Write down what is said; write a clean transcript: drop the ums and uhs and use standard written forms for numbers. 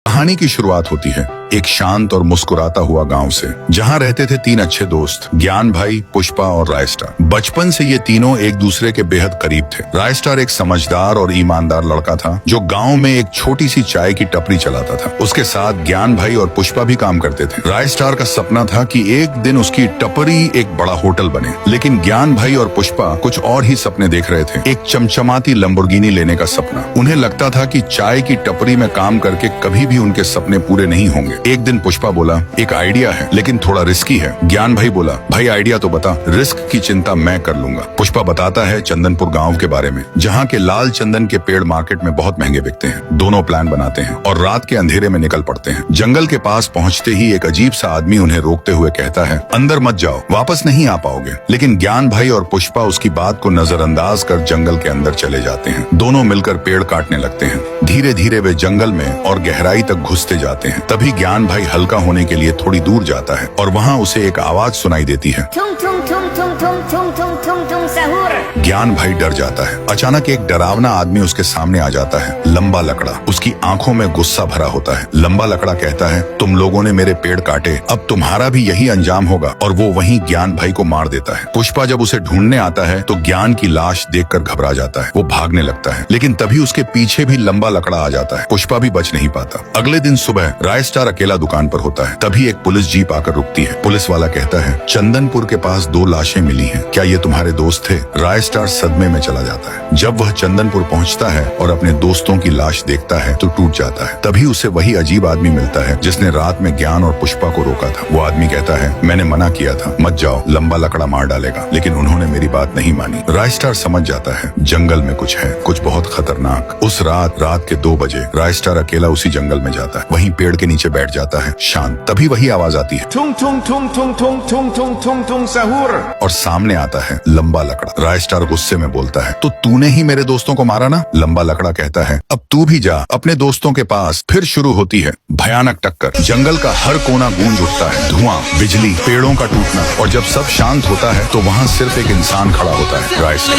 कहानी की शुरुआत होती है एक शांत और मुस्कुराता हुआ गांव से, जहां रहते थे तीन अच्छे दोस्त, ज्ञान भाई, पुष्पा और रायस्टार। बचपन से ये तीनों एक दूसरे के बेहद करीब थे। रायस्टार एक समझदार और ईमानदार लड़का था जो गांव में एक छोटी सी चाय की टपरी चलाता था। उसके साथ ज्ञान भाई और पुष्पा भी काम करते थे। रायस्टार का सपना था कि एक दिन उसकी टपरी एक बड़ा होटल बने, लेकिन ज्ञान भाई और पुष्पा कुछ और ही सपने देख रहे थे। एक चमचमाती लंबोर्गिनी लेने का सपना। उन्हें लगता था कि चाय की टपरी में काम करके कभी भी उनके सपने पूरे नहीं होंगे। एक दिन पुष्पा बोला, एक आइडिया है लेकिन थोड़ा रिस्की है। ज्ञान भाई बोला, भाई आइडिया तो बता। रिस्क की चिंता मैं कर लूंगा। पुष्पा बताता है चंदनपुर गांव के बारे में, जहां के लाल चंदन के पेड़ मार्केट में बहुत महंगे बिकते हैं। दोनों प्लान बनाते हैं और रात के अंधेरे में निकल पड़ते हैं। जंगल के पास पहुंचते ही एक अजीब सा आदमी उन्हें रोकते हुए कहता है, अंदर मत जाओ, वापस नहीं आ पाओगे। लेकिन ज्ञान भाई और पुष्पा उसकी बात को नजरअंदाज कर जंगल के अंदर चले जाते हैं। दोनों मिलकर पेड़ काटने लगते हैं। धीरे धीरे वे जंगल में और गहराई तक घुसते जाते हैं। तभी ज्ञान भाई हल्का होने के लिए थोड़ी दूर जाता है और वहाँ उसे एक आवाज सुनाई देती है, थुम थुम थुम थुम थुम थुम थुम थुम थुम सहूर। ज्ञान भाई डर जाता है। अचानक एक डरावना आदमी उसके सामने आ जाता है, लंबा लकड़ा। उसकी आंखों में गुस्सा भरा होता है। लंबा लकड़ा कहता है, तुम लोगों ने मेरे पेड़ काटे, अब तुम्हारा भी यही अंजाम होगा। और वो वहीं ज्ञान भाई को मार देता है। पुष्पा जब उसे ढूंढने आता है तो ज्ञान की लाश देखकर घबरा जाता है। वो भागने लगता है, लेकिन तभी उसके पीछे भी लंबा लकड़ा आ जाता है। पुष्पा भी बच नहीं पाता। अगले दिन सुबह रायस्टार अकेला दुकान पर होता है। तभी एक पुलिस जीप आकर रुकती है। पुलिस वाला कहता है, चंदनपुर के पास 2 लाशें मिली हैं, क्या ये तुम्हारे दोस्त थे? रायस्टार सदमे में चला जाता है। जब वह चंदनपुर पहुंचता है और अपने दोस्तों की लाश देखता है तो टूट जाता है। तभी उसे वही अजीब आदमी मिलता है जिसने रात में ज्ञान और पुष्पा को रोका था। वो आदमी कहता है, मैंने मना किया था, मत जाओ, लंबा लकड़ा मार डालेगा, लेकिन उन्होंने मेरी बात नहीं मानी। रायस्टार समझ जाता है जंगल में कुछ है, कुछ बहुत खतरनाक। उस रात के 2 बजे रायस्टार अकेला उसी जंगल में जाता है। वहीं पेड़ के नीचे बैठ जाता है शांत। तभी वही आवाज आती है, थुम थुम थुम थुम थुम थुम थुम थुम थुम सहूर। और सामने आता है लंबा लकड़ा। रायस्टार गुस्से में बोलता है, तो तूने ही मेरे दोस्तों को मारा ना? लंबा लकड़ा कहता है, अब तू भी जा अपने दोस्तों के पास। फिर शुरू होती है भयानक टक्कर। जंगल का हर कोना गूंज उठता है, धुआं, बिजली, पेड़ों का टूटना। और जब सब शांत होता है तो वहाँ सिर्फ एक इंसान खड़ा होता है, रायस्टार।